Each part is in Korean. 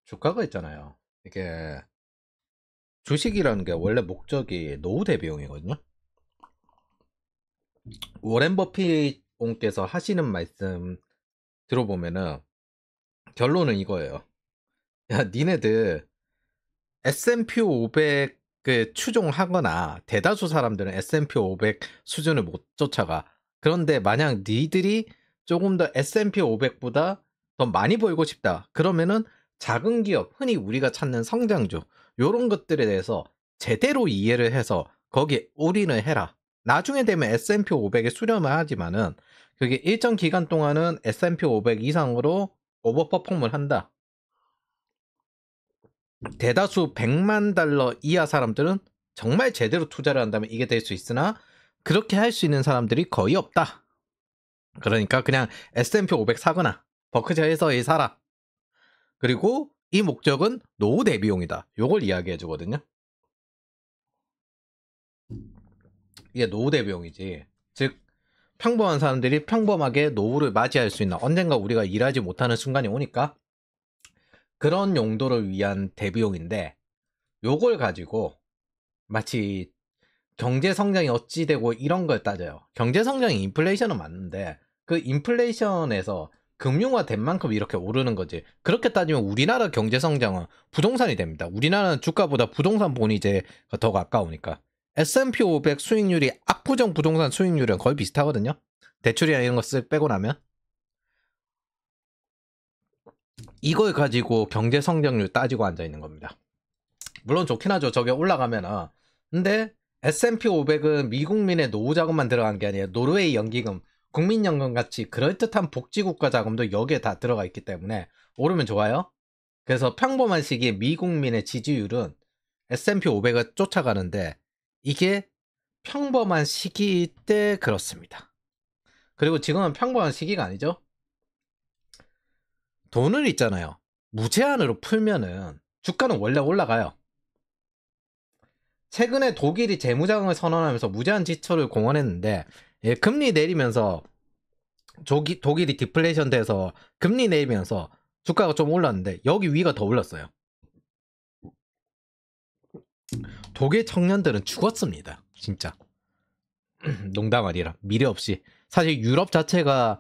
주가가 있잖아요. 이게 주식이라는 게 원래 목적이 노후 대비용이거든요. 워렌 버핏 께서 하시는 말씀 들어보면은 결론은 이거예요. 야, 니네들 S&P 500을 추종하거나 대다수 사람들은 S&P 500 수준을 못 쫓아가. 그런데 만약 니들이 조금 더 S&P 500보다 더 많이 벌고 싶다. 그러면은 작은 기업, 흔히 우리가 찾는 성장주, 요런 것들에 대해서 제대로 이해를 해서 거기에 올인을 해라. 나중에 되면 S&P 500에 수렴을 하지만은 그게 일정 기간 동안은 S&P 500 이상으로 오버퍼폼을 한다. 대다수 100만 달러 이하 사람들은 정말 제대로 투자를 한다면 이게 될 수 있으나 그렇게 할 수 있는 사람들이 거의 없다. 그러니까 그냥 S&P 500 사거나 버크셔에서 사라. 그리고 이 목적은 노후 대비용이다. 요걸 이야기해 주거든요. 이게 노후 대비용이지. 즉 평범한 사람들이 평범하게 노후를 맞이할 수 있는, 언젠가 우리가 일하지 못하는 순간이 오니까 그런 용도를 위한 대비용인데, 요걸 가지고 마치 경제 성장이 어찌 되고 이런 걸 따져요. 경제 성장이 인플레이션은 맞는데 그 인플레이션에서 금융화 된 만큼 이렇게 오르는 거지. 그렇게 따지면 우리나라 경제 성장은 부동산이 됩니다. 우리나라는 주가보다 부동산 본위제가 더 가까우니까. S&P 500 수익률이 압구정 부동산 수익률이랑 거의 비슷하거든요. 대출이나 이런 거 쓱 빼고 나면. 이걸 가지고 경제 성장률 따지고 앉아 있는 겁니다. 물론 좋긴 하죠. 저게 올라가면은. 근데 S&P 500은 미국민의 노후 자금만 들어간 게 아니에요. 노르웨이 연기금, 국민연금 같이 그럴듯한 복지국가 자금도 여기에 다 들어가 있기 때문에 오르면 좋아요. 그래서 평범한 시기에 미국민의 지지율은 S&P 500을 쫓아가는데 이게 평범한 시기 때 그렇습니다. 그리고 지금은 평범한 시기가 아니죠. 돈을 있잖아요. 무제한으로 풀면은 주가는 원래 올라가요. 최근에 독일이 재무장을 선언하면서 무제한 지출을 공언했는데, 예, 금리 내리면서 독일이 디플레이션 돼서 금리 내리면서 주가가 좀 올랐는데 여기 위가 더 올랐어요. 독일 청년들은 죽었습니다. 진짜. 농담 아니라 미래 없이. 사실 유럽 자체가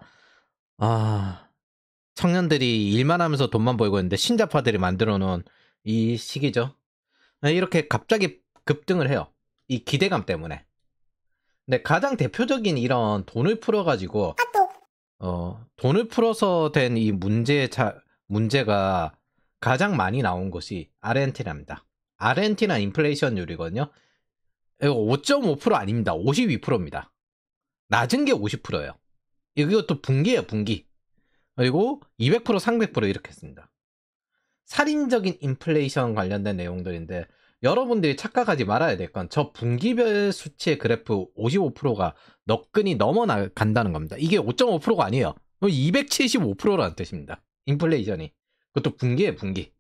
청년들이 일만 하면서 돈만 벌고 있는데 신자파들이 만들어 놓은 이 시기죠. 이렇게 갑자기 급등을 해요. 이 기대감 때문에. 근데 가장 대표적인 이런 돈을 풀어가지고 돈을 풀어서 된 이 문제가 가장 많이 나온 것이 아르헨티나입니다. 아르헨티나 인플레이션율이거든요. 이거 5.5% 아닙니다. 52%입니다. 낮은 게 50%예요. 이것도 분기예요, 분기. 그리고 200%, 300% 이렇게 했습니다. 살인적인 인플레이션 관련된 내용들인데 여러분들이 착각하지 말아야 될 건 저 분기별 수치의 그래프 55%가 너끈히 넘어간다는 겁니다. 이게 5.5%가 아니에요. 275%라는 뜻입니다. 인플레이션이. 그것도 분기예요, 분기.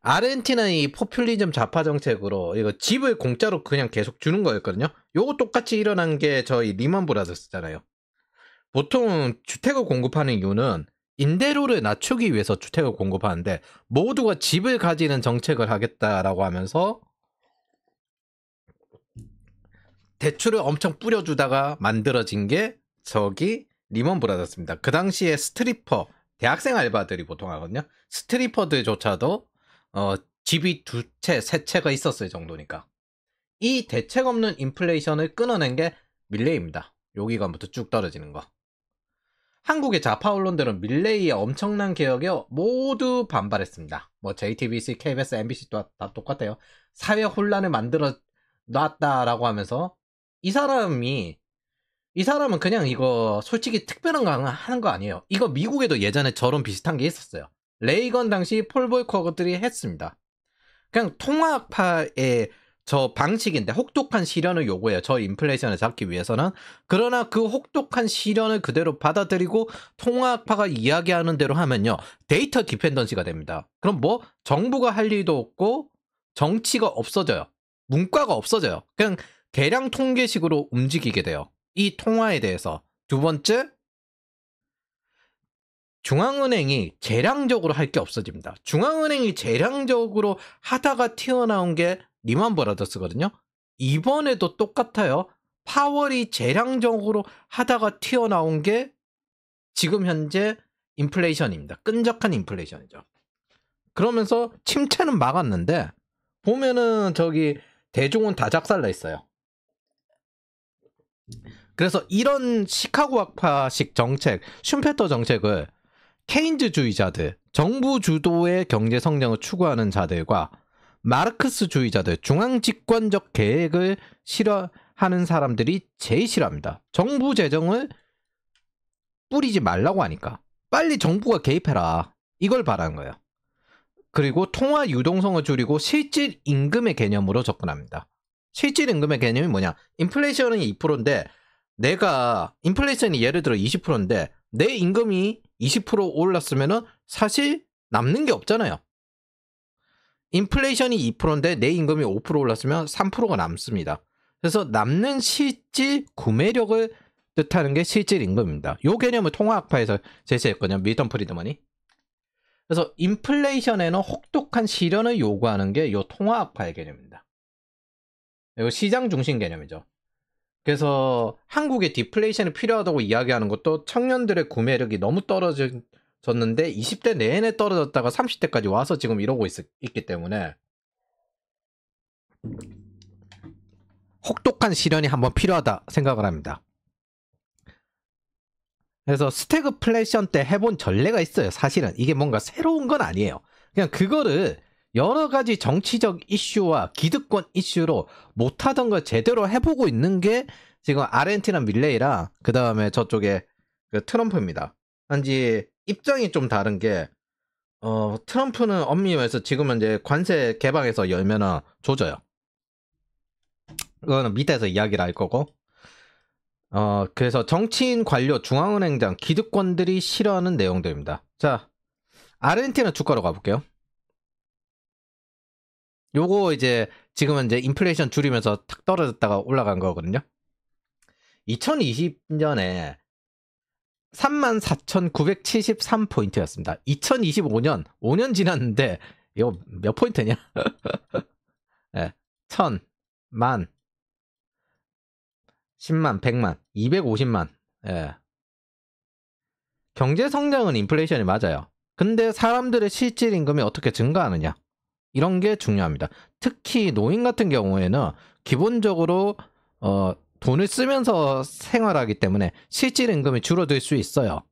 아르헨티나의 포퓰리즘 좌파 정책으로 이거 집을 공짜로 그냥 계속 주는 거였거든요. 요거 똑같이 일어난 게 저희 리먼 브라더스잖아요. 보통 주택을 공급하는 이유는 임대료를 낮추기 위해서 주택을 공급하는데 모두가 집을 가지는 정책을 하겠다라고 하면서 대출을 엄청 뿌려주다가 만들어진 게 저기 리먼 브라더스입니다. 그 당시에 스트리퍼, 대학생 알바들이 보통 하거든요. 스트리퍼들조차도 집이 두 채, 세 채가 있었을 정도니까. 이 대책 없는 인플레이션을 끊어낸 게 밀레이입니다. 여기가부터 쭉 떨어지는 거. 한국의 좌파 언론들은 밀레이의 엄청난 개혁에 모두 반발했습니다. 뭐 JTBC, KBS, MBC 다 똑같아요. 사회 혼란을 만들어 놨다라고 하면서 이 사람은 그냥 이거 솔직히 특별한 거 하는 거 아니에요. 이거 미국에도 예전에 저런 비슷한 게 있었어요. 레이건 당시 폴 볼커들이 했습니다. 그냥 통화파의 저 방식인데 혹독한 실현을 요구해요. 저 인플레이션을 잡기 위해서는. 그러나 그 혹독한 실현을 그대로 받아들이고 통화학파가 이야기하는 대로 하면요. 데이터 디펜던시가 됩니다. 그럼 뭐 정부가 할 일도 없고 정치가 없어져요. 문과가 없어져요. 그냥 계량 통계식으로 움직이게 돼요. 이 통화에 대해서. 두 번째, 중앙은행이 재량적으로 할 게 없어집니다. 중앙은행이 재량적으로 하다가 튀어나온 게 리만 브라더스거든요. 이번에도 똑같아요. 파월이 재량적으로 하다가 튀어나온 게 지금 현재 인플레이션입니다. 끈적한 인플레이션이죠. 그러면서 침체는 막았는데 보면은 저기 대중은 다 작살나 있어요. 그래서 이런 시카고 학파식 정책, 슈페터 정책을 케인즈주의자들, 정부 주도의 경제 성장을 추구하는 자들과 마르크스주의자들, 중앙집권적 계획을 싫어하는 사람들이 제일 싫어합니다. 정부 재정을 뿌리지 말라고 하니까 빨리 정부가 개입해라. 이걸 바라는 거예요. 그리고 통화 유동성을 줄이고 실질 임금의 개념으로 접근합니다. 실질 임금의 개념이 뭐냐? 인플레이션이 2%인데 내가 인플레이션이 예를 들어 20%인데 내 임금이 20% 올랐으면은 사실 남는 게 없잖아요. 인플레이션이 2%인데 내 임금이 5% 올랐으면 3%가 남습니다. 그래서 남는 실질 구매력을 뜻하는 게 실질 임금입니다. 이 개념을 통화학파에서 제시했거든요. 밀턴 프리드먼이. 그래서 인플레이션에는 혹독한 실현을 요구하는 게 이 통화학파의 개념입니다. 이거 시장 중심 개념이죠. 그래서 한국에 디플레이션이 필요하다고 이야기하는 것도 청년들의 구매력이 너무 떨어졌는데 20대 내내 떨어졌다가 30대까지 와서 지금 이러고 있기 때문에 혹독한 실현이 한번 필요하다 생각을 합니다. 그래서 스태그플레이션 때 해본 전례가 있어요. 사실은 이게 뭔가 새로운 건 아니에요. 그냥 그거를 여러 가지 정치적 이슈와 기득권 이슈로 못하던 걸 제대로 해보고 있는 게 지금 아르헨티나 밀레이랑 그 다음에 저쪽에 그 트럼프입니다. 단지 입장이 좀 다른 게 트럼프는 엄밀해서 지금은 이제 관세 개방해서 열면은 조져요. 그거는 밑에서 이야기를 할 거고. 그래서 정치인, 관료, 중앙은행장, 기득권들이 싫어하는 내용들입니다. 자, 아르헨티나 주가로 가볼게요. 요거 이제 지금은 이제 인플레이션 줄이면서 탁 떨어졌다가 올라간 거거든요. 2020년에 34,973포인트였습니다. 2025년 5년 지났는데 이거 몇 포인트냐? 네, 1000, 만, 10만, 100만, 250만. 예. 경제 성장은 인플레이션이 맞아요. 근데 사람들의 실질 임금이 어떻게 증가하느냐? 이런 게 중요합니다. 특히 노인 같은 경우에는 기본적으로 돈을 쓰면서 생활하기 때문에 실질 임금이 줄어들 수 있어요.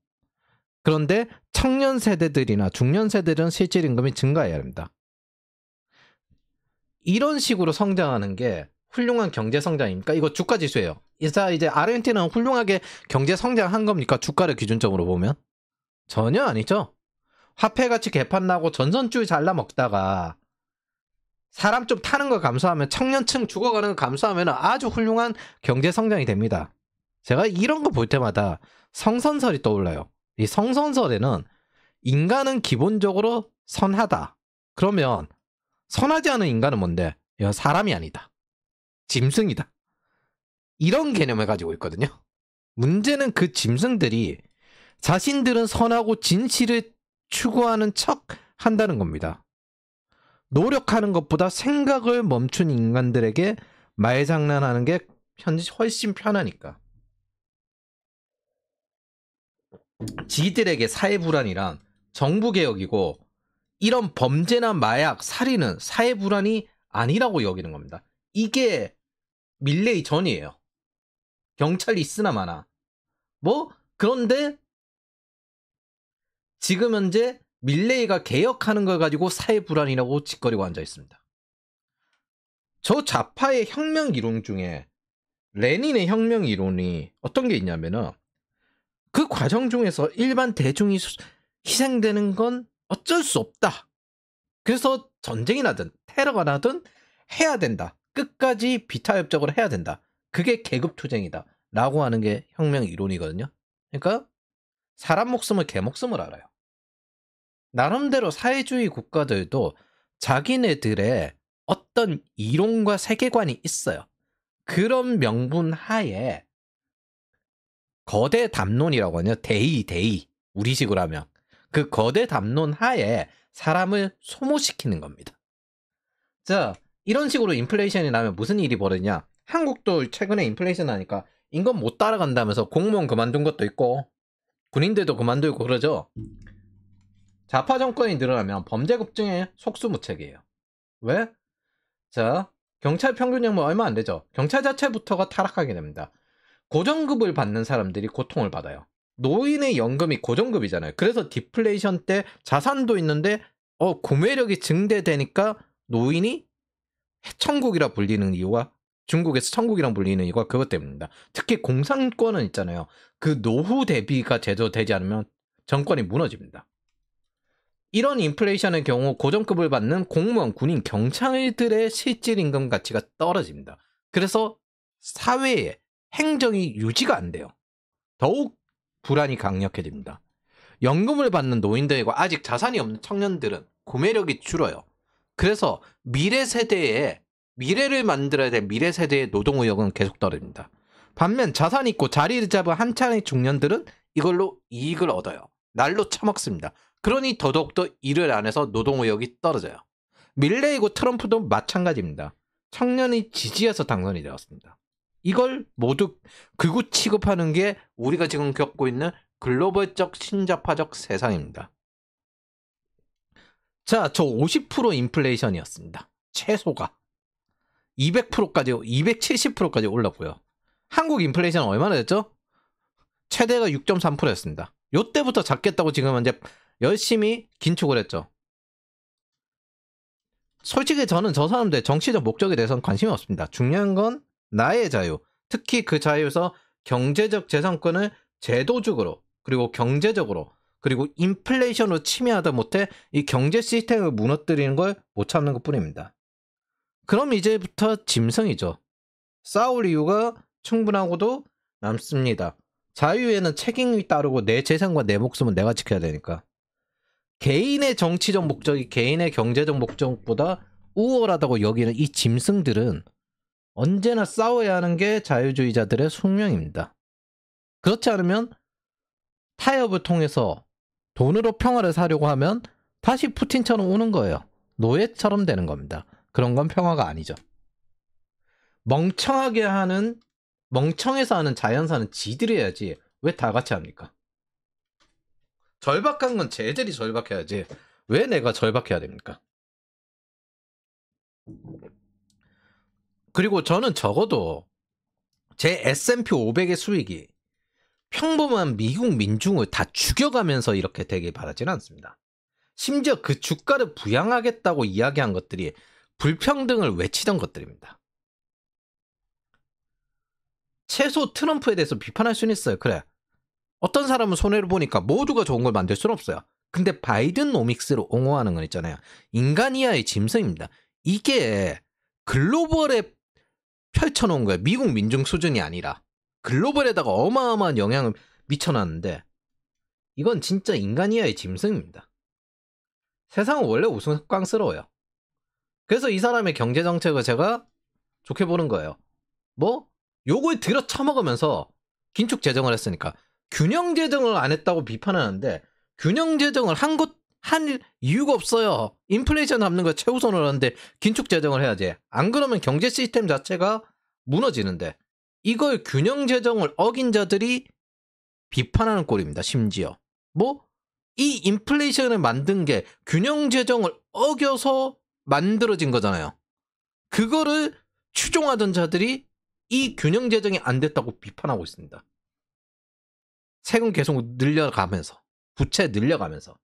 그런데 청년 세대들이나 중년 세대들은 실질 임금이 증가해야 합니다. 이런 식으로 성장하는 게 훌륭한 경제 성장입니까? 이거 주가 지수예요. 이제 아르헨티나는 훌륭하게 경제 성장한 겁니까? 주가를 기준적으로 보면 전혀 아니죠. 화폐 가치 개판 나고 전선줄 잘라 먹다가 사람 좀 타는 거 감소하면 청년층 죽어가는 거 감소하면 아주 훌륭한 경제 성장이 됩니다. 제가 이런 거 볼 때마다 성선설이 떠올라요. 이 성선설에는 인간은 기본적으로 선하다. 그러면 선하지 않은 인간은 뭔데? 이건 사람이 아니다. 짐승이다. 이런 개념을 가지고 있거든요. 문제는 그 짐승들이 자신들은 선하고 진실을 추구하는 척 한다는 겁니다. 노력하는 것보다 생각을 멈춘 인간들에게 말장난하는 게 훨씬 편하니까. 지들에게 사회불안이란 정부개혁이고 이런 범죄나 마약, 살인은 사회불안이 아니라고 여기는 겁니다. 이게 밀레이 전이에요. 경찰이 있으나 마나. 그런데 지금 현재 밀레이가 개혁하는 걸 가지고 사회불안이라고 짓거리고 앉아 있습니다. 저 좌파의 혁명 이론 중에 레닌의 혁명 이론이 어떤 게 있냐면은 그 과정 중에서 일반 대중이 희생되는 건 어쩔 수 없다. 그래서 전쟁이 나든 테러가 나든 해야 된다. 끝까지 비타협적으로 해야 된다. 그게 계급투쟁이다. 라고 하는 게 혁명 이론이거든요. 그러니까 사람 목숨을 개 목숨을 알아요. 나름대로 사회주의 국가들도 자기네들의 어떤 이론과 세계관이 있어요. 그런 명분 하에 거대 담론이라고 하냐? 대의. 우리식으로 하면. 그 거대 담론 하에 사람을 소모시키는 겁니다. 자, 이런 식으로 인플레이션이 나면 무슨 일이 벌어지냐? 한국도 최근에 인플레이션 나니까 임금 못 따라간다면서 공무원 그만둔 것도 있고 군인들도 그만두고 그러죠. 좌파 정권이 늘어나면 범죄 급증의 속수무책이에요. 왜? 자, 경찰 평균 연봉 얼마 안 되죠. 경찰 자체부터가 타락하게 됩니다. 고정급을 받는 사람들이 고통을 받아요. 노인의 연금이 고정급이잖아요. 그래서 디플레이션 때 자산도 있는데 구매력이 증대되니까 노인이 천국이라 불리는 이유가, 중국에서 천국이랑 불리는 이유가 그것 때문입니다. 특히 공산권은 있잖아요. 그 노후 대비가 제대로 되지 않으면 정권이 무너집니다. 이런 인플레이션의 경우 고정급을 받는 공무원, 군인, 경찰들의 실질 임금 가치가 떨어집니다. 그래서 사회에 행정이 유지가 안 돼요. 더욱 불안이 강력해집니다. 연금을 받는 노인들과 아직 자산이 없는 청년들은 구매력이 줄어요. 그래서 미래 세대에, 미래를 만들어야 될 미래 세대의 노동 의욕은 계속 떨어집니다. 반면 자산이 있고 자리를 잡은 한 차례의 중년들은 이걸로 이익을 얻어요. 날로 처먹습니다. 그러니 더더욱더 일을 안 해서 노동 의욕이 떨어져요. 밀레이고 트럼프도 마찬가지입니다. 청년이 지지해서 당선이 되었습니다. 이걸 모두 극우 취급하는 게 우리가 지금 겪고 있는 글로벌적 신자파적 세상입니다. 자, 저 50% 인플레이션이었습니다. 최소가 200%까지 270%까지 올랐고요. 한국 인플레이션 얼마나 됐죠? 최대가 6.3%였습니다. 요때부터 잡겠다고 지금 이제 열심히 긴축을 했죠. 솔직히 저는 저 사람들의 정치적 목적에 대해서는 관심이 없습니다. 중요한 건 나의 자유, 특히 그 자유에서 경제적 재산권을 제도적으로 그리고 경제적으로 그리고 인플레이션으로 침해하다 못해 이 경제 시스템을 무너뜨리는 걸 못 참는 것 뿐입니다. 그럼 이제부터 짐승이죠. 싸울 이유가 충분하고도 남습니다. 자유에는 책임이 따르고 내 재산과 내 목숨은 내가 지켜야 되니까. 개인의 정치적 목적이 개인의 경제적 목적보다 우월하다고 여기는 이 짐승들은 언제나 싸워야 하는 게 자유주의자들의 숙명입니다. 그렇지 않으면 타협을 통해서 돈으로 평화를 사려고 하면 다시 푸틴처럼 오는 거예요. 노예처럼 되는 겁니다. 그런 건 평화가 아니죠. 멍청해서 하는 자연사는 지들이 해야지 왜 다 같이 합니까? 절박한 건 쟤들이 절박해야지 왜 내가 절박해야 됩니까? 그리고 저는 적어도 제 S&P 500의 수익이 평범한 미국 민중을 다 죽여가면서 이렇게 되길 바라지는 않습니다. 심지어 그 주가를 부양하겠다고 이야기한 것들이 불평등을 외치던 것들입니다. 최소 트럼프에 대해서 비판할 수는 있어요. 그래, 어떤 사람은 손해를 보니까 모두가 좋은 걸 만들 수는 없어요. 근데 바이든 노믹스를 옹호하는 건 있잖아요. 인간 이하의 짐승입니다. 이게 글로벌에 펼쳐놓은 거예요. 미국 민중 수준이 아니라 글로벌에다가 어마어마한 영향을 미쳐놨는데 이건 진짜 인간 이하의 짐승입니다. 세상은 원래 우스꽝스러워요. 그래서 이 사람의 경제정책을 제가 좋게 보는 거예요. 뭐? 욕을 들어 처먹으면서 긴축 재정을 했으니까 균형 재정을 안 했다고 비판하는데 균형 재정을 한 이유가 없어요. 인플레이션 잡는 거 최우선으로 하는데 긴축 재정을 해야지. 안 그러면 경제 시스템 자체가 무너지는데 이걸 균형 재정을 어긴 자들이 비판하는 꼴입니다. 심지어 뭐 이 인플레이션을 만든 게 균형 재정을 어겨서 만들어진 거잖아요. 그거를 추종하던 자들이 이 균형 재정이 안 됐다고 비판하고 있습니다. 세금 계속 늘려가면서 부채 늘려가면서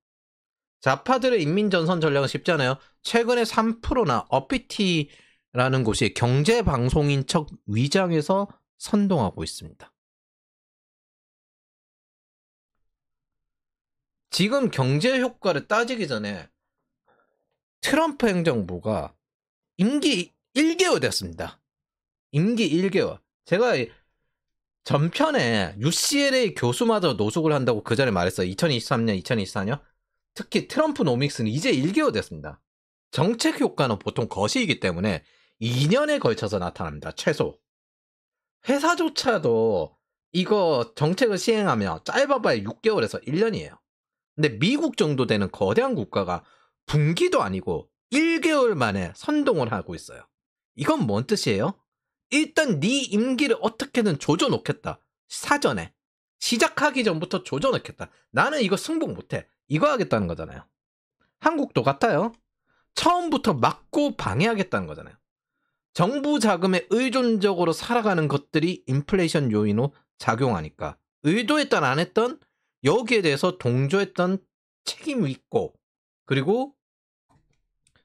좌파들의 인민전선 전략은 쉽잖아요. 최근에 3%나 어피티라는 곳이 경제방송인 척 위장해서 선동하고 있습니다. 지금 경제 효과를 따지기 전에 트럼프 행정부가 임기 1개월 됐습니다. 임기 1개월. 제가 전편에 UCLA 교수마저 노숙을 한다고 그 전에 말했어요. 2023년, 2024년. 특히 트럼프 노믹스는 이제 1개월 됐습니다. 정책 효과는 보통 거시이기 때문에 2년에 걸쳐서 나타납니다. 최소. 회사조차도 이거 정책을 시행하면 짧아봐야 6개월에서 1년이에요. 근데 미국 정도 되는 거대한 국가가 분기도 아니고 1개월 만에 선동을 하고 있어요. 이건 뭔 뜻이에요? 일단 네 임기를 어떻게든 조져놓겠다. 사전에. 시작하기 전부터 조져놓겠다. 나는 이거 승복 못해. 이거 하겠다는 거잖아요. 한국도 같아요. 처음부터 막고 방해하겠다는 거잖아요. 정부 자금에 의존적으로 살아가는 것들이 인플레이션 요인으로 작용하니까 의도했던 안 했던 여기에 대해서 동조했던 책임이 있고, 그리고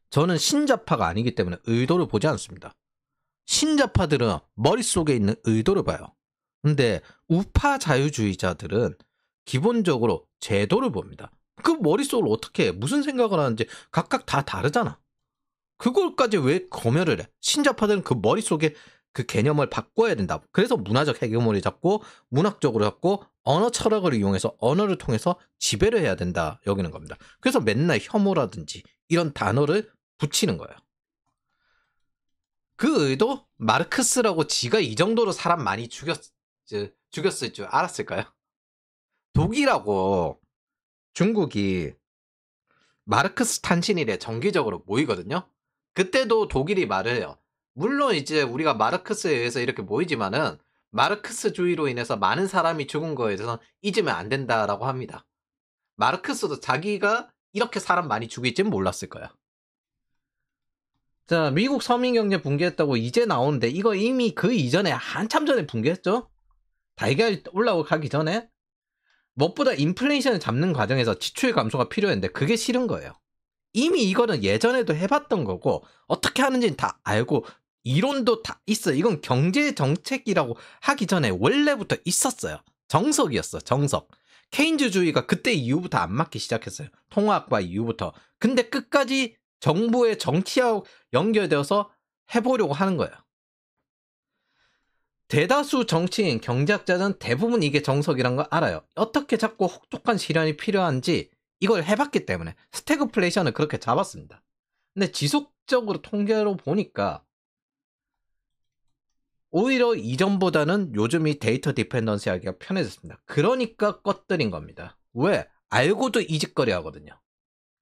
저는 신자파가 아니기 때문에 의도를 보지 않습니다. 신자파들은 머릿속에 있는 의도를 봐요. 근데 우파 자유주의자들은 기본적으로 제도를 봅니다. 그 머릿속으로 어떻게 해? 무슨 생각을 하는지 각각 다 다르잖아. 그걸까지 왜 검열을 해? 신자파들은 그 머릿속에 그 개념을 바꿔야 된다. 그래서 문화적 헤게모니 잡고 문학적으로 잡고 언어 철학을 이용해서 언어를 통해서 지배를 해야 된다 여기는 겁니다. 그래서 맨날 혐오라든지 이런 단어를 붙이는 거예요. 그 의도? 마르크스라고 지가 이 정도로 사람 많이 죽였을 줄 알았을까요? 독일하고 중국이 마르크스 탄신일에 정기적으로 모이거든요. 그때도 독일이 말을 해요. 물론 이제 우리가 마르크스에 의해서 이렇게 모이지만은 마르크스주의로 인해서 많은 사람이 죽은 거에 대해서 잊으면 안 된다라고 합니다. 마르크스도 자기가 이렇게 사람 많이 죽일지는 몰랐을 거야. 자, 미국 서민경제 붕괴했다고 이제 나오는데 이거 이미 그 이전에 한참 전에 붕괴했죠? 달걀 올라가기 전에? 무엇보다 인플레이션을 잡는 과정에서 지출 감소가 필요했는데 그게 싫은 거예요. 이미 이거는 예전에도 해봤던 거고 어떻게 하는지는 다 알고 이론도 다 있어요. 이건 경제 정책이라고 하기 전에 원래부터 있었어요. 정석이었어. 정석. 케인즈주의가 그때 이후부터 안 맞기 시작했어요. 통화학과 이후부터. 근데 끝까지 정부의 정치하고 연결되어서 해보려고 하는 거예요. 대다수 정치인, 경제학자는 대부분 이게 정석이란 걸 알아요. 어떻게 자꾸 혹독한 실현이 필요한지 이걸 해봤기 때문에 스태그플레이션을 그렇게 잡았습니다. 근데 지속적으로 통계로 보니까 오히려 이전보다는 요즘이 데이터 디펜던시 하기가 편해졌습니다. 그러니까 꺼뜨린 겁니다. 왜? 알고도 이짓거리 하거든요.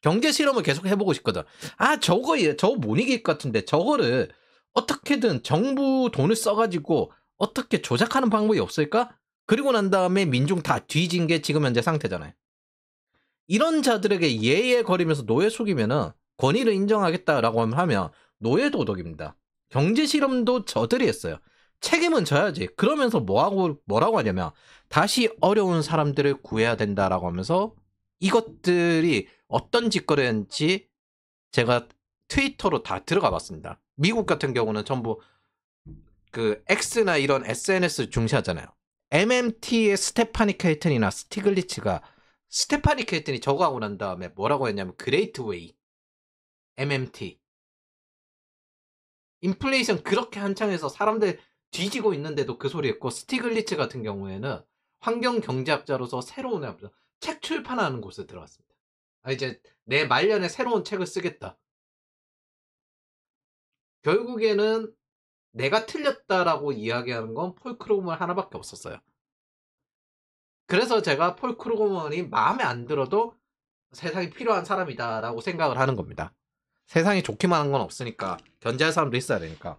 경제 실험을 계속 해보고 싶거든. 아, 저거 못 이길 것 같은데 저거를 어떻게든 정부 돈을 써가지고 어떻게 조작하는 방법이 없을까? 그리고 난 다음에 민중 다 뒤진 게 지금 현재 상태잖아요. 이런 자들에게 예예거리면서 노예 속이면은 권위를 인정하겠다라고 하면 노예 도덕입니다. 경제 실험도 저들이 했어요. 책임은 져야지. 그러면서 뭐라고 하냐면 다시 어려운 사람들을 구해야 된다라고 하면서 이것들이 어떤 짓거리인지 제가 트위터로 다 들어가 봤습니다. 미국 같은 경우는 전부 그 X나 이런 SNS 중시하잖아요. MMT의 스테파니 케이튼이나 스티글리츠가 스테파니 케이튼이 저거 하고 난 다음에 뭐라고 했냐면 그레이트 웨이 MMT 인플레이션 그렇게 한창해서 사람들 뒤지고 있는데도 그 소리 했고, 스티글리츠 같은 경우에는 환경 경제학자로서 새로운 책 출판하는 곳에 들어갔습니다. 이제 내 말년에 새로운 책을 쓰겠다. 결국에는 내가 틀렸다라고 이야기하는 건 폴 크루그먼 하나밖에 없었어요. 그래서 제가 폴 크루그먼이 마음에 안 들어도 세상이 필요한 사람이다라고 생각을 하는 겁니다. 세상이 좋기만 한 건 없으니까 견제할 사람도 있어야 되니까.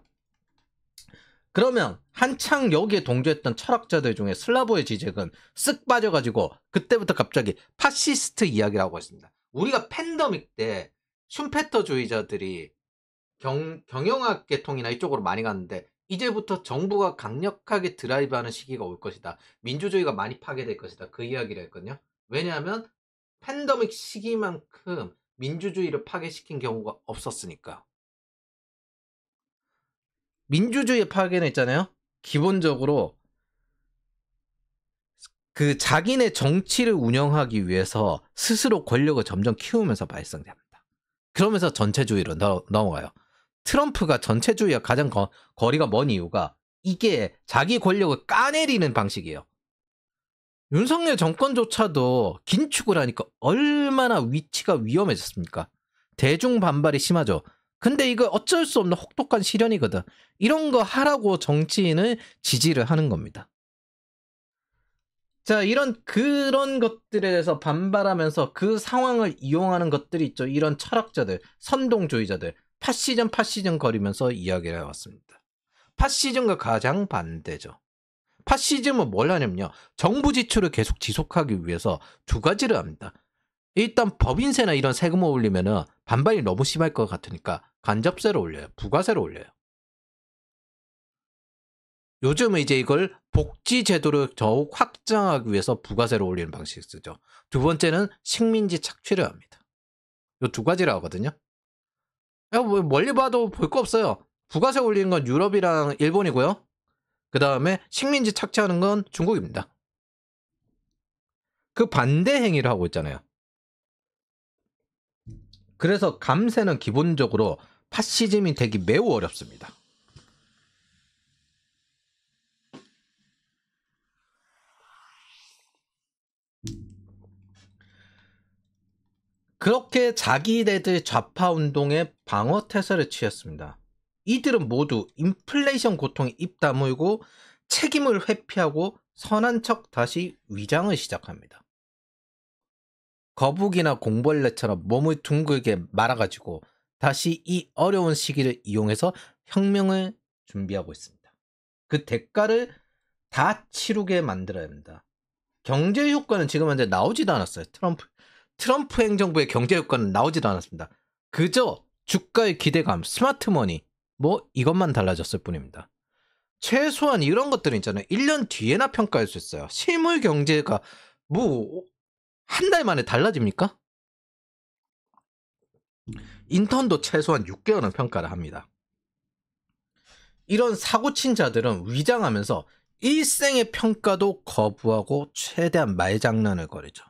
그러면 한창 여기에 동조했던 철학자들 중에 슬라보의 지적은 쓱 빠져가지고 그때부터 갑자기 파시스트 이야기라고 했습니다. 우리가 팬데믹 때 슌페터주의자들이 경영학 계통이나 이쪽으로 많이 갔는데 이제부터 정부가 강력하게 드라이브하는 시기가 올 것이다. 민주주의가 많이 파괴될 것이다. 그 이야기를 했거든요. 왜냐하면 팬데믹 시기만큼 민주주의를 파괴시킨 경우가 없었으니까. 민주주의 파괴는 있잖아요. 기본적으로 그 자기네 정치를 운영하기 위해서 스스로 권력을 점점 키우면서 발생됩니다. 그러면서 전체주의로 넘어가요. 트럼프가 전체주의와 가장 거리가 먼 이유가 이게 자기 권력을 까내리는 방식이에요. 윤석열 정권조차도 긴축을 하니까 얼마나 위치가 위험해졌습니까? 대중 반발이 심하죠. 근데 이거 어쩔 수 없는 혹독한 실현이거든. 이런 거 하라고 정치인을 지지를 하는 겁니다. 자, 그런 것들에 대해서 반발하면서 그 상황을 이용하는 것들이 있죠. 이런 철학자들, 선동주의자들, 파시즘 거리면서 이야기를 해왔습니다. 파시즘과 가장 반대죠. 파시즘은 뭘 하냐면요. 정부 지출을 계속 지속하기 위해서 두 가지를 합니다. 일단 법인세나 이런 세금을 올리면은 반발이 너무 심할 것 같으니까 간접세를 올려요. 부가세를 올려요. 요즘은 이제 이걸 복지 제도를 더욱 확장하기 위해서 부가세를 올리는 방식을 쓰죠. 두 번째는 식민지 착취를 합니다. 요 두 가지를 하거든요. 뭐 멀리 봐도 볼 거 없어요. 부가세 올리는 건 유럽이랑 일본이고요. 그 다음에 식민지 착취하는 건 중국입니다. 그 반대 행위를 하고 있잖아요. 그래서 감세는 기본적으로 파시즘이 되기 매우 어렵습니다. 그렇게 자기네들 좌파 운동에 방어 태세를 취했습니다. 이들은 모두 인플레이션 고통에 입 다물고 책임을 회피하고 선한 척 다시 위장을 시작합니다. 거북이나 공벌레처럼 몸을 둥글게 말아가지고 다시 이 어려운 시기를 이용해서 혁명을 준비하고 있습니다. 그 대가를 다 치르게 만들어야 합니다. 경제 효과는 지금 현재 나오지도 않았어요. 트럼프 행정부의 경제 효과는 나오지도 않았습니다. 그저 주가의 기대감, 스마트머니 뭐 이것만 달라졌을 뿐입니다. 최소한 이런 것들 있잖아요. 1년 뒤에나 평가할 수 있어요. 실물 경제가 뭐 한 달 만에 달라집니까? 인턴도 최소한 6개월은 평가를 합니다. 이런 사고친 자들은 위장하면서 일생의 평가도 거부하고 최대한 말장난을 거리죠.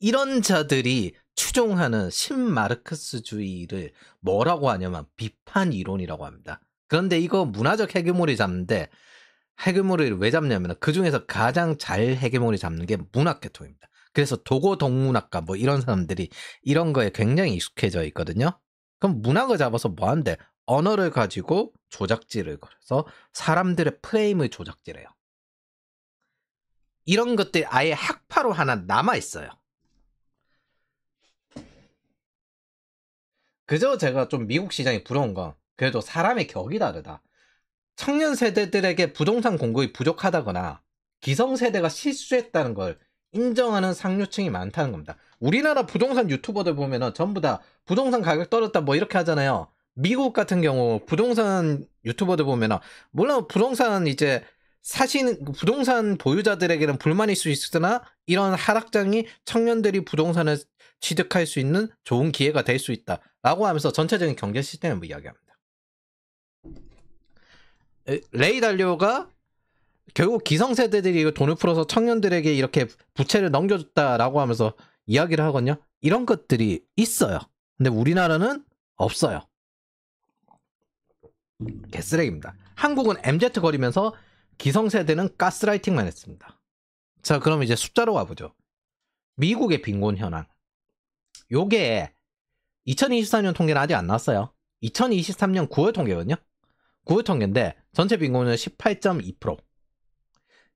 이런 자들이 추종하는 신마르크스주의를 뭐라고 하냐면 비판 이론이라고 합니다. 그런데 이거 문화적 헤게모니 잡는데 헤게모니를 왜 잡냐면 그 중에서 가장 잘 헤게모니 잡는 게 문학 계통입니다. 그래서 도고 동문학가 뭐 이런 사람들이 이런 거에 굉장히 익숙해져 있거든요. 그럼 문학을 잡아서 뭐 한대? 언어를 가지고 조작질을 걸어서 사람들의 프레임을 조작질해요. 이런 것들이 아예 학파로 하나 남아 있어요. 그저 제가 좀 미국 시장이 부러운 건 그래도 사람의 격이 다르다. 청년 세대들에게 부동산 공급이 부족하다거나 기성세대가 실수했다는 걸 인정하는 상류층이 많다는 겁니다. 우리나라 부동산 유튜버들 보면은 전부 다 부동산 가격 떨어졌다 뭐 이렇게 하잖아요. 미국 같은 경우 부동산 유튜버들 보면은 물론 부동산 이제 사시는 부동산 보유자들에게는 불만일 수 있으나 이런 하락장이 청년들이 부동산을 취득할 수 있는 좋은 기회가 될 수 있다라고 하면서 전체적인 경제 시스템을 이야기합니다. 레이 달리오가 결국 기성세대들이 돈을 풀어서 청년들에게 이렇게 부채를 넘겨줬다라고 하면서 이야기를 하거든요. 이런 것들이 있어요. 근데 우리나라는 없어요. 개쓰레기입니다. 한국은 MZ 거리면서 기성세대는 가스라이팅만 했습니다. 자, 그럼 이제 숫자로 가보죠. 미국의 빈곤 현황. 요게 2024년 통계는 아직 안 나왔어요. 2023년 9월 통계거든요. 9월 통계인데 전체 빈곤은 18.2%.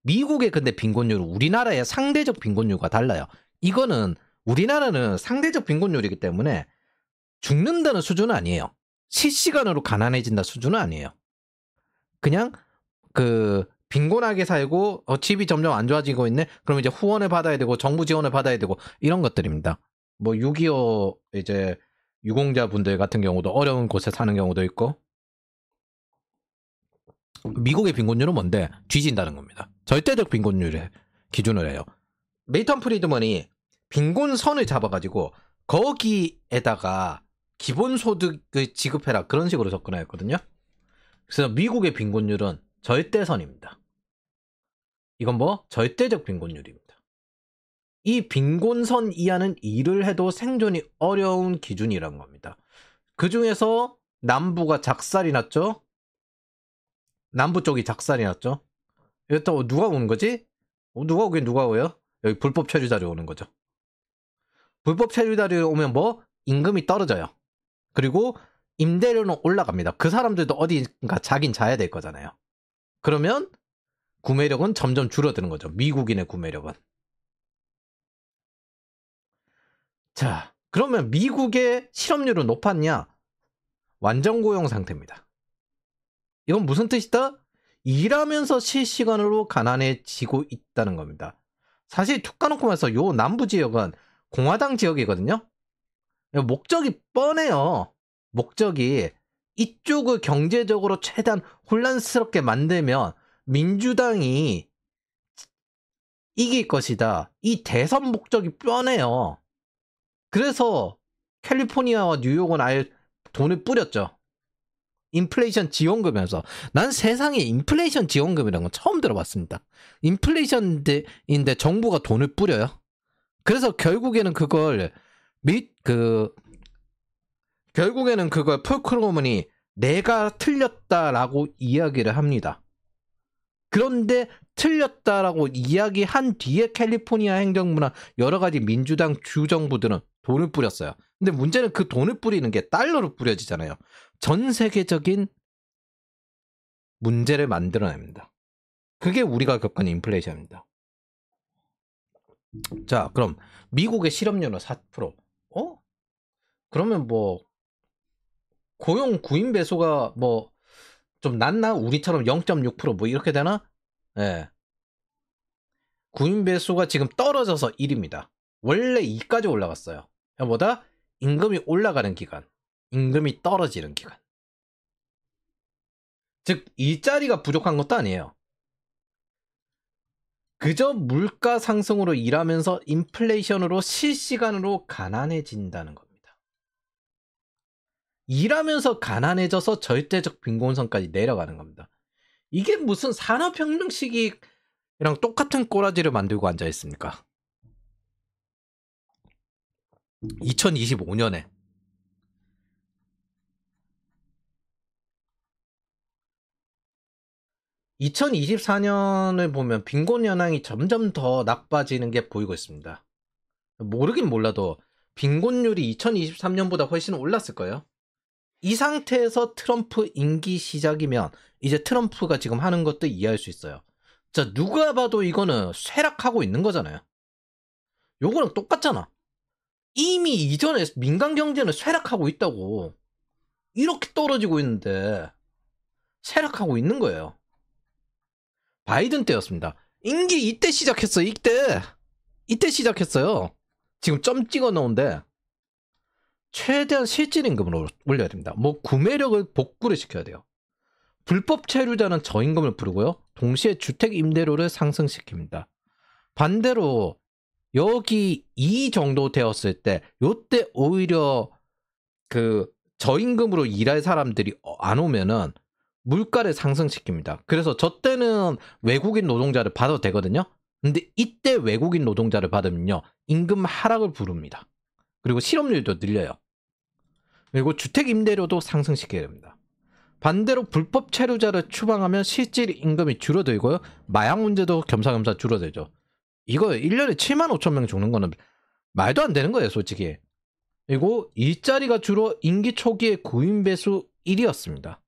미국의 근데 빈곤율은 우리나라의 상대적 빈곤율과 달라요. 이거는 우리나라는 상대적 빈곤율이기 때문에 죽는다는 수준은 아니에요. 실시간으로 가난해진다 수준은 아니에요. 그냥 그 빈곤하게 살고 집이 점점 안 좋아지고 있네. 그럼 이제 후원을 받아야 되고 정부 지원을 받아야 되고 이런 것들입니다. 뭐 6.25 이제 유공자분들 같은 경우도 어려운 곳에 사는 경우도 있고. 미국의 빈곤율은 뭔데? 뒤진다는 겁니다. 절대적 빈곤율에 기준을 해요. 메이턴 프리드먼이 빈곤선을 잡아가지고 거기에다가 기본소득을 지급해라 그런 식으로 접근하였거든요. 그래서 미국의 빈곤율은 절대선입니다. 이건 뭐? 절대적 빈곤율입니다. 이 빈곤선 이하는 일을 해도 생존이 어려운 기준이란 겁니다. 그 중에서 남부가 작살이 났죠? 남부 쪽이 작살이 났죠? 이것도 누가 오는 거지? 누가 오긴 누가 오요? 여기 불법 체류자료 오는 거죠. 불법 체류자료 오면 뭐? 임금이 떨어져요. 그리고 임대료는 올라갑니다. 그 사람들도 어디가 자긴 자야 될 거잖아요. 그러면 구매력은 점점 줄어드는 거죠. 미국인의 구매력은. 자, 그러면 미국의 실업률은 높았냐? 완전 고용 상태입니다. 이건 무슨 뜻이다? 일하면서 실시간으로 가난해지고 있다는 겁니다. 사실 툭 까놓고 말해서 요 남부 지역은 공화당 지역이거든요. 목적이 뻔해요. 목적이 이쪽을 경제적으로 최대한 혼란스럽게 만들면 민주당이 이길 것이다. 이 대선 목적이 뻔해요. 그래서 캘리포니아와 뉴욕은 아예 돈을 뿌렸죠. 인플레이션 지원금이면서. 난 세상에 인플레이션 지원금이라는 건 처음 들어봤습니다. 인플레이션인데 정부가 돈을 뿌려요. 그래서 결국에는 그걸 폴 크루먼이 내가 틀렸다라고 이야기를 합니다. 그런데 틀렸다라고 이야기한 뒤에 캘리포니아 행정부나 여러 가지 민주당 주정부들은 돈을 뿌렸어요. 근데 문제는 그 돈을 뿌리는 게 달러로 뿌려지잖아요. 전 세계적인 문제를 만들어냅니다. 그게 우리가 겪은 인플레이션입니다. 자, 그럼 미국의 실업률은 4%. 그러면 뭐 고용 구인 배수가 뭐 좀 낮나? 우리처럼 0.6% 뭐 이렇게 되나? 예. 구인 배수가 지금 떨어져서 1입니다. 원래 2까지 올라갔어요. 뭐다? 임금이 올라가는 기간, 임금이 떨어지는 기간. 즉 일자리가 부족한 것도 아니에요. 그저 물가 상승으로 일하면서 인플레이션으로 실시간으로 가난해진다는 겁니다. 일하면서 가난해져서 절대적 빈곤선까지 내려가는 겁니다. 이게 무슨 산업혁명 시기랑 똑같은 꼬라지를 만들고 앉아있습니까? 2025년에 2024년을 보면 빈곤 현황이 점점 더 나빠지는 게 보이고 있습니다. 모르긴 몰라도 빈곤율이 2023년보다 훨씬 올랐을 거예요. 이 상태에서 트럼프 임기 시작이면 이제 트럼프가 지금 하는 것도 이해할 수 있어요. 자, 누가 봐도 이거는 쇠락하고 있는 거잖아요. 요거랑 똑같잖아. 이미 이전에 민간 경제는 쇠락하고 있다고. 이렇게 떨어지고 있는데 쇠락하고 있는 거예요. 바이든 때였습니다. 임기 이때 시작했어. 이때 시작했어요. 지금 점 찍어 놓은데 최대한 실질 임금을 올려야 됩니다. 뭐 구매력을 복구를 시켜야 돼요. 불법 체류자는 저임금을 부르고요. 동시에 주택 임대료를 상승시킵니다. 반대로 여기 이 정도 되었을 때 요때 오히려 그 저임금으로 일할 사람들이 안 오면은 물가를 상승시킵니다. 그래서 저 때는 외국인 노동자를 받아도 되거든요. 근데 이때 외국인 노동자를 받으면요 임금 하락을 부릅니다. 그리고 실업률도 늘려요. 그리고 주택 임대료도 상승시켜야 됩니다. 반대로 불법 체류자를 추방하면 실질 임금이 줄어들고요. 마약 문제도 겸사겸사 줄어들죠. 이거 1년에 7만 5천 명 죽는 거는 말도 안 되는 거예요, 솔직히. 그리고 일자리가 주로 임기 초기에 구인 배수 1위였습니다.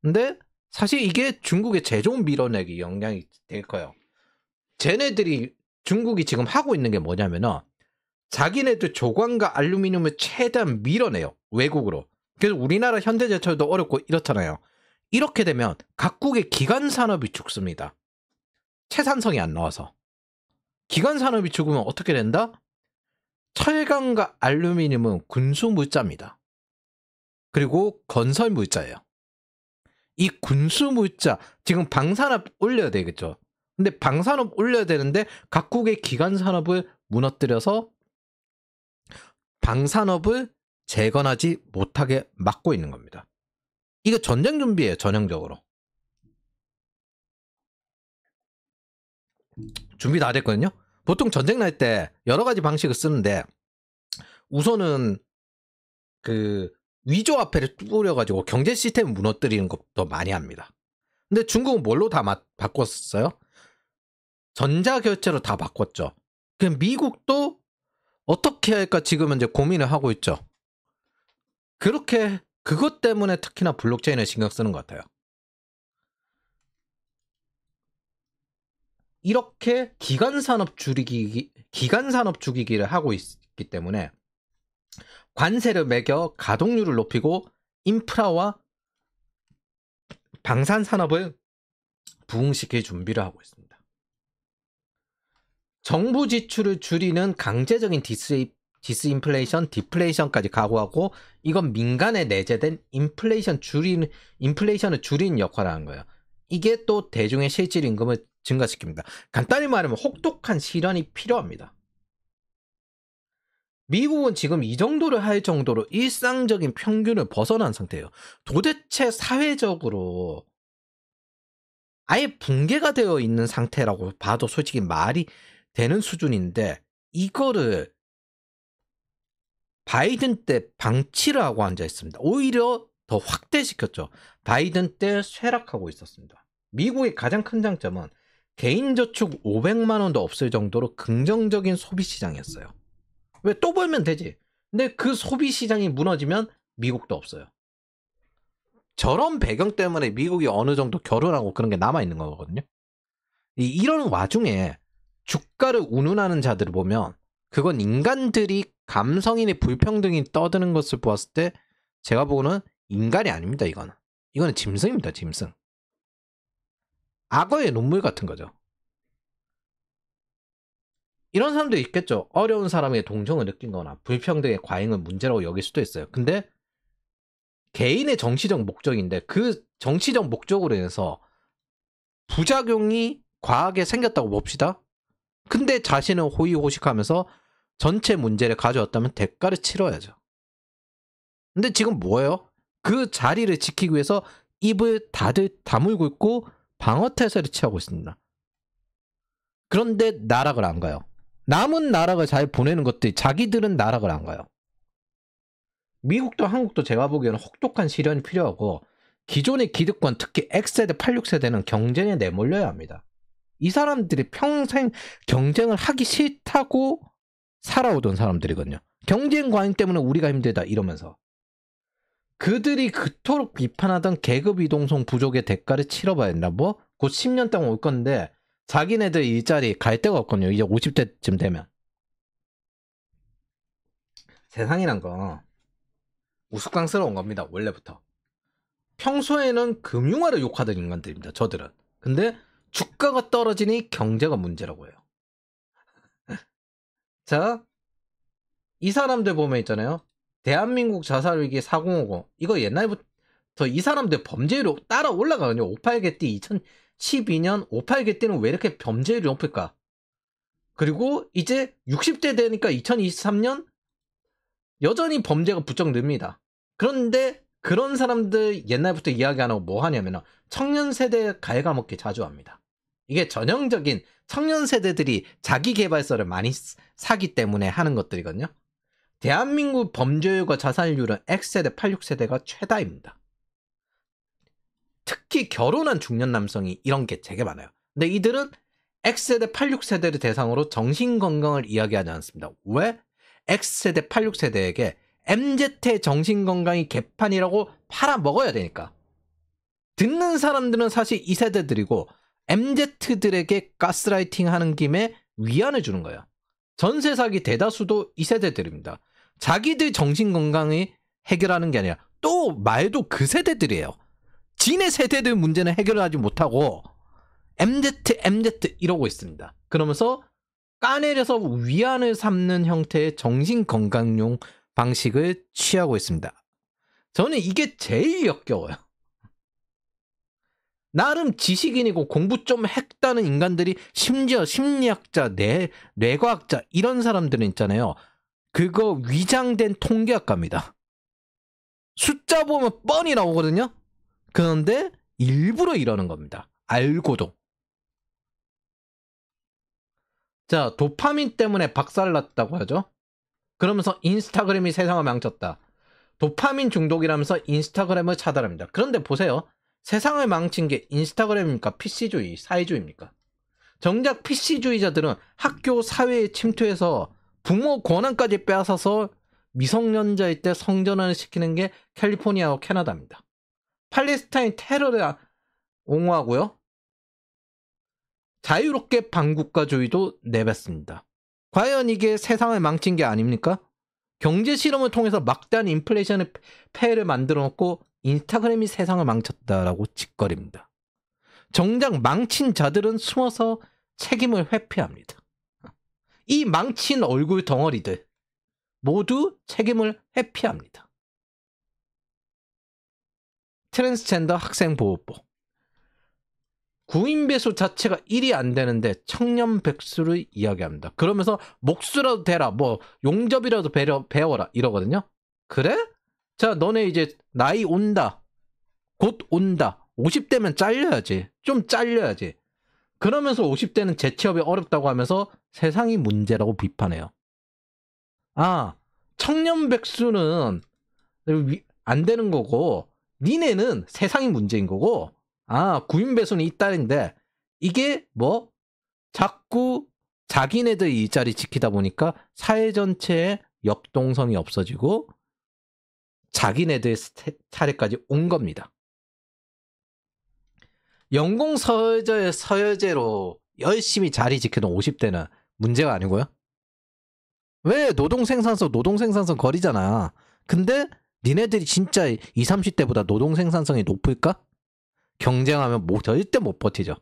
근데 사실 이게 중국의 재종 밀어내기 영향이 될 거예요. 쟤네들이 중국이 지금 하고 있는 게 뭐냐면은 자기네들 조광과 알루미늄을 최대한 밀어내요. 외국으로. 그래서 우리나라 현대제철도 어렵고 이렇잖아요. 이렇게 되면 각국의 기간 산업이 죽습니다. 채산성이 안 나와서. 기간 산업이 죽으면 어떻게 된다? 철강과 알루미늄은 군수 물자입니다. 그리고 건설 물자예요. 이 군수 물자, 지금 방산업 올려야 되겠죠. 근데 방산업 올려야 되는데 각국의 기간 산업을 무너뜨려서 방산업을 재건하지 못하게 막고 있는 겁니다. 이거 전쟁 준비예요, 전형적으로. 준비 다 됐거든요. 보통 전쟁 날 때 여러 가지 방식을 쓰는데 우선은 그 위조 화폐를 뿌려가지고 경제 시스템을 무너뜨리는 것도 많이 합니다. 근데 중국은 뭘로 다 바꿨어요? 전자결제로 다 바꿨죠. 그럼 미국도 어떻게 할까 지금 이제 고민을 하고 있죠. 그렇게 그것 때문에 특히나 블록체인을 신경 쓰는 것 같아요. 이렇게 기간산업 죽이기를 하고 있기 때문에 관세를 매겨 가동률을 높이고 인프라와 방산산업을 부흥시킬 준비를 하고 있습니다. 정부 지출을 줄이는 강제적인 디스인플레이션, 디플레이션까지 각오하고 이건 민간에 내재된 인플레이션을 줄이는 역할을 하는 거예요. 이게 또 대중의 실질 임금을 증가시킵니다. 간단히 말하면 혹독한 실현이 필요합니다. 미국은 지금 이 정도를 할 정도로 일상적인 평균을 벗어난 상태예요. 도대체 사회적으로 아예 붕괴가 되어 있는 상태라고 봐도 솔직히 말이 되는 수준인데 이거를 바이든 때 방치를 하고 앉아 있습니다. 오히려 더 확대시켰죠. 바이든 때 쇠락하고 있었습니다. 미국의 가장 큰 장점은 개인저축 500만 원도 없을 정도로 긍정적인 소비시장이었어요. 왜 또 벌면 되지. 근데 그 소비시장이 무너지면 미국도 없어요. 저런 배경 때문에 미국이 어느 정도 결혼하고 그런 게 남아있는 거거든요. 이런 와중에 주가를 운운하는 자들을 보면 그건 인간들이 감성인의 불평등이 떠드는 것을 보았을 때 제가 보고는 인간이 아닙니다. 이거는 짐승입니다. 짐승. 악어의 눈물 같은 거죠. 이런 사람도 있겠죠. 어려운 사람의 동정을 느낀 거나 불평등의 과잉을 문제라고 여길 수도 있어요. 근데 개인의 정치적 목적인데 그 정치적 목적으로 인해서 부작용이 과하게 생겼다고 봅시다. 근데 자신은 호의호식하면서 전체 문제를 가져왔다면 대가를 치러야죠. 근데 지금 뭐예요? 그 자리를 지키기 위해서 입을 다들 다물고 있고 방어태세를 취하고 있습니다. 그런데 나락을 안 가요. 남은 나락을 잘 보내는 것들이 자기들은 나락을 안 가요. 미국도 한국도 제가 보기에는 혹독한 시련이 필요하고 기존의 기득권 특히 X세대 86세대는 경쟁에 내몰려야 합니다. 이 사람들이 평생 경쟁을 하기 싫다고 살아오던 사람들이거든요. 경쟁 과잉 때문에 우리가 힘들다 이러면서 그들이 그토록 비판하던 계급 이동성 부족의 대가를 치러봐야 된다. 뭐 곧 10년 동안 올 건데 자기네들 일자리 갈 데가 없거든요. 이제 50대쯤 되면. 세상이란 거 우스꽝스러운 겁니다. 원래부터. 평소에는 금융화를 욕하던 인간들입니다. 저들은. 근데 주가가 떨어지니 경제가 문제라고 해요. 자, 이 사람들 보면 있잖아요. 대한민국 자살위기 4050 이거 옛날부터 이 사람들 범죄율이 따라 올라가거든요. 58개띠 2012년 58개띠는 왜 이렇게 범죄율이 높을까? 그리고 이제 60대 되니까 2023년 여전히 범죄가 부쩍 늡니다. 그런데 그런 사람들 옛날부터 이야기 안 하고 뭐 하냐면 청년 세대 갉아먹기 자주 합니다. 이게 전형적인 청년 세대들이 자기 개발서를 많이 사기 때문에 하는 것들이거든요. 대한민국 범죄율과 자살률은 X세대, 86세대가 최다입니다. 특히 결혼한 중년 남성이 이런 게 되게 많아요. 근데 이들은 X세대, 86세대를 대상으로 정신건강을 이야기하지 않습니다. 왜? X세대, 86세대에게 MZ의 정신건강이 개판이라고 팔아먹어야 되니까. 듣는 사람들은 사실 이 세대들이고 MZ들에게 가스라이팅 하는 김에 위안을 주는 거예요. 전세 사기 대다수도 이 세대들입니다. 자기들 정신건강을 해결하는 게 아니라 또 말도 그 세대들이에요. 지네 세대들 문제는 해결하지 못하고 MZ 이러고 있습니다. 그러면서 까내려서 위안을 삼는 형태의 정신건강용 방식을 취하고 있습니다. 저는 이게 제일 역겨워요. 나름 지식인이고 공부 좀 했다는 인간들이 심지어 심리학자, 뇌과학자 이런 사람들은 있잖아요. 그거 위장된 통계학과입니다. 숫자 보면 뻔히 나오거든요. 그런데 일부러 이러는 겁니다. 알고도. 자, 도파민 때문에 박살났다고 하죠. 그러면서 인스타그램이 세상을 망쳤다. 도파민 중독이라면서 인스타그램을 차단합니다. 그런데 보세요. 세상을 망친 게 인스타그램입니까? PC주의, 사회주의입니까? 정작 PC주의자들은 학교, 사회에 침투해서 부모 권한까지 빼앗아서 미성년자일 때 성전환을 시키는 게 캘리포니아와 캐나다입니다. 팔레스타인 테러를 옹호하고요. 자유롭게 반국가주의도 내뱉습니다. 과연 이게 세상을 망친 게 아닙니까? 경제 실험을 통해서 막대한 인플레이션의 폐해를 만들어 놓고 인스타그램이 세상을 망쳤다라고 짓거립니다. 정작 망친 자들은 숨어서 책임을 회피합니다. 이 망친 얼굴 덩어리들 모두 책임을 회피합니다. 트랜스젠더 학생보호법. 구인배수 자체가 1이 안 되는데 청년 백수를 이야기합니다. 그러면서 목수라도 되라, 뭐 용접이라도 배워라 이러거든요. 그래? 자, 너네 이제 나이 온다. 곧 온다. 50대면 잘려야지. 좀 잘려야지. 그러면서 50대는 재취업이 어렵다고 하면서 세상이 문제라고 비판해요. 아, 청년 백수는 안 되는 거고 니네는 세상이 문제인 거고, 아, 구인배수는 이딸인데 이게 뭐 자꾸 자기네들 일자리 지키다 보니까 사회 전체의 역동성이 없어지고 자기네들 차례까지 온 겁니다. 연공 서열제로 열심히 자리 지켜놓은 50대는 문제가 아니고요. 왜 노동생산성 거리잖아. 근데 니네들이 진짜 20, 30대보다 노동생산성이 높을까? 경쟁하면 절대 못 버티죠.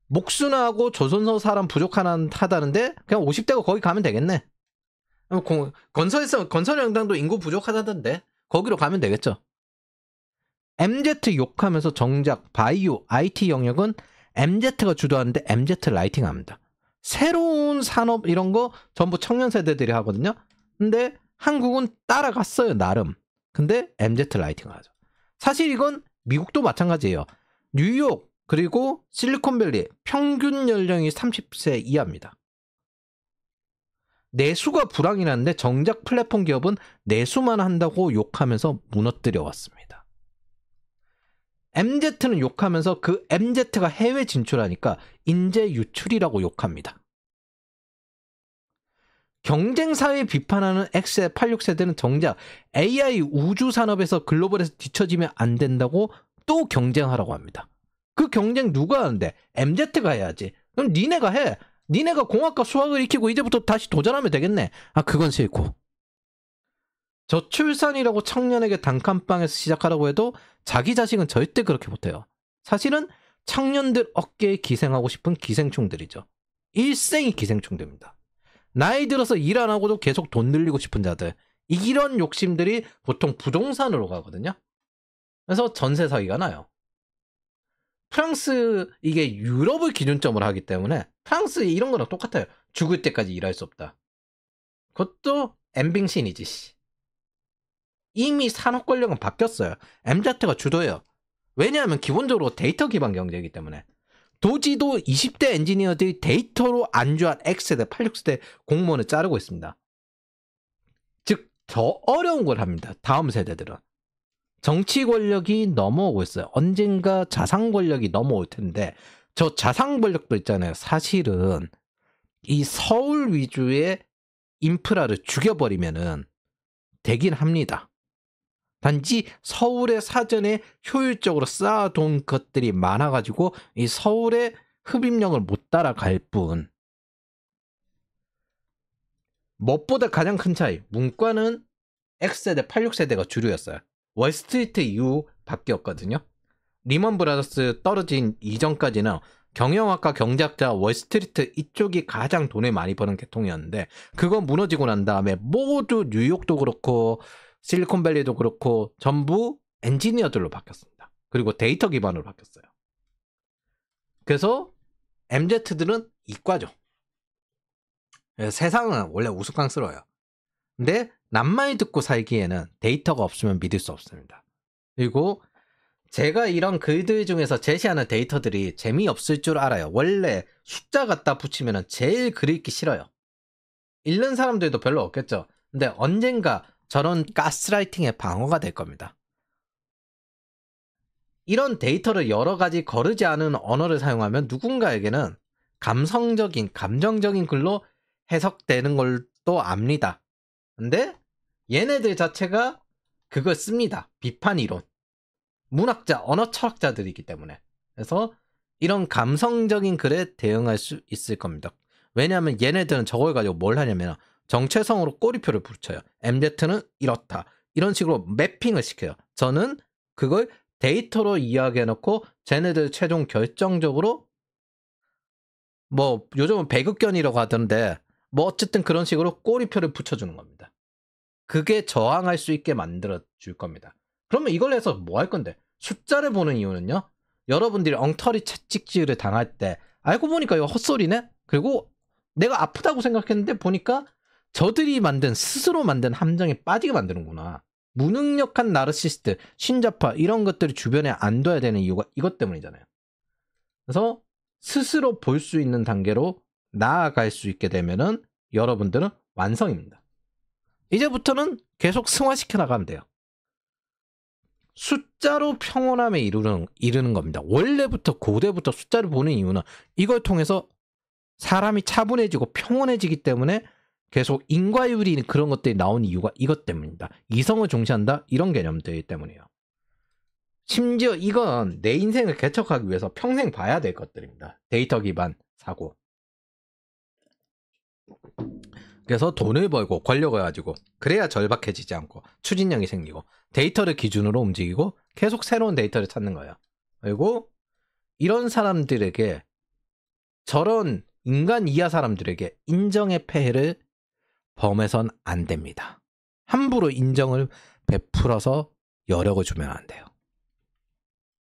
목수나하고 조선소 사람 부족하다는데 그냥 50대가 거기 가면 되겠네. 건설 현장도 인구 부족하다던데 거기로 가면 되겠죠. MZ 욕하면서 정작 바이오, IT 영역은 MZ가 주도하는데 MZ 라이팅 합니다. 새로운 산업 이런 거 전부 청년 세대들이 하거든요. 근데 한국은 따라갔어요, 나름. 근데 MZ 라이팅을 하죠. 사실 이건 미국도 마찬가지예요. 뉴욕 그리고 실리콘밸리 평균 연령이 30세 이하입니다. 내수가 불황이 났는데 정작 플랫폼 기업은 내수만 한다고 욕하면서 무너뜨려 왔습니다. MZ는 욕하면서 그 MZ가 해외 진출하니까 인재 유출이라고 욕합니다. 경쟁사회 비판하는 X세 86세대는 정작 AI 우주 산업에서 글로벌에서 뒤처지면 안 된다고 또 경쟁하라고 합니다. 그 경쟁 누가 하는데? MZ가 해야지. 그럼 니네가 해. 니네가 공학과 수학을 익히고 이제부터 다시 도전하면 되겠네. 아, 그건 싫고. 저출산이라고 청년에게 단칸방에서 시작하라고 해도 자기 자식은 절대 그렇게 못해요. 사실은 청년들 어깨에 기생하고 싶은 기생충들이죠. 일생이 기생충들입니다. 나이 들어서 일 안 하고도 계속 돈 늘리고 싶은 자들. 이런 욕심들이 보통 부동산으로 가거든요. 그래서 전세 사기가 나요. 프랑스, 이게 유럽을 기준점으로 하기 때문에 프랑스 이런 거랑 똑같아요. 죽을 때까지 일할 수 없다. 그것도 엠빙신이지. 이미 산업 권력은 바뀌었어요. MZ가 주도해요. 왜냐하면 기본적으로 데이터 기반 경제이기 때문에. 도지도 20대 엔지니어들이 데이터로 안주한 X세대, 86세대 공무원을 자르고 있습니다. 즉, 더 어려운 걸 합니다. 다음 세대들은. 정치 권력이 넘어오고 있어요. 언젠가 자산 권력이 넘어올 텐데, 저 자산 권력도 있잖아요. 사실은 이 서울 위주의 인프라를 죽여버리면은 되긴 합니다. 단지 서울의 사전에 효율적으로 쌓아둔 것들이 많아가지고 이 서울의 흡입력을 못 따라갈 뿐. 무엇보다 가장 큰 차이, 문과는 X세대, 86세대가 주류였어요. 월스트리트 이후 바뀌었거든요. 리먼 브라더스 떨어진 이전까지는 경영학과 경제학자 월스트리트 이쪽이 가장 돈을 많이 버는 계통이었는데, 그거 무너지고 난 다음에 모두 뉴욕도 그렇고 실리콘밸리도 그렇고 전부 엔지니어들로 바뀌었습니다. 그리고 데이터 기반으로 바뀌었어요. 그래서 MZ들은 이과죠. 세상은 원래 우스꽝스러워요. 근데 남말 듣고 살기에는 데이터가 없으면 믿을 수 없습니다. 그리고 제가 이런 글들 중에서 제시하는 데이터들이 재미없을 줄 알아요. 원래 숫자 갖다 붙이면 제일 글 읽기 싫어요. 읽는 사람들도 별로 없겠죠. 근데 언젠가 저런 가스라이팅의 방어가 될 겁니다. 이런 데이터를 여러 가지 거르지 않은 언어를 사용하면 누군가에게는 감성적인, 감정적인 글로 해석되는 걸 또 압니다. 근데 얘네들 자체가 그걸 씁니다. 비판 이론. 문학자, 언어 철학자들이기 때문에. 그래서 이런 감성적인 글에 대응할 수 있을 겁니다. 왜냐하면 얘네들은 저걸 가지고 뭘 하냐면 정체성으로 꼬리표를 붙여요. MZ는 이렇다. 이런 식으로 매핑을 시켜요. 저는 그걸 데이터로 이야기해놓고 쟤네들 최종 결정적으로 뭐 요즘은 배극견이라고 하던데 뭐 어쨌든 그런 식으로 꼬리표를 붙여주는 겁니다. 그게 저항할 수 있게 만들어 줄 겁니다. 그러면 이걸 해서 뭐 할 건데? 숫자를 보는 이유는요. 여러분들이 엉터리 채찍질을 당할 때 알고 보니까 이거 헛소리네? 그리고 내가 아프다고 생각했는데 보니까 저들이 스스로 만든 함정에 빠지게 만드는구나. 무능력한 나르시스트, 신자파 이런 것들이 주변에 안 둬야 되는 이유가 이것 때문이잖아요. 그래서 스스로 볼 수 있는 단계로 나아갈 수 있게 되면은 여러분들은 완성입니다. 이제부터는 계속 승화시켜 나가면 돼요. 숫자로 평온함에 이르는 겁니다. 원래부터 고대부터 숫자를 보는 이유는 이걸 통해서 사람이 차분해지고 평온해지기 때문에 계속 인과율이 그런 것들이 나온 이유가 이것 때문입니다. 이성을 중시한다? 이런 개념들 때문이에요. 심지어 이건 내 인생을 개척하기 위해서 평생 봐야 될 것들입니다. 데이터 기반 사고. 그래서 돈을 벌고 권력을 가지고 그래야 절박해지지 않고 추진력이 생기고 데이터를 기준으로 움직이고 계속 새로운 데이터를 찾는 거예요. 그리고 이런 사람들에게 저런 인간 이하 사람들에게 인정의 폐해를 범해선 안 됩니다. 함부로 인정을 베풀어서 여력을 주면 안 돼요.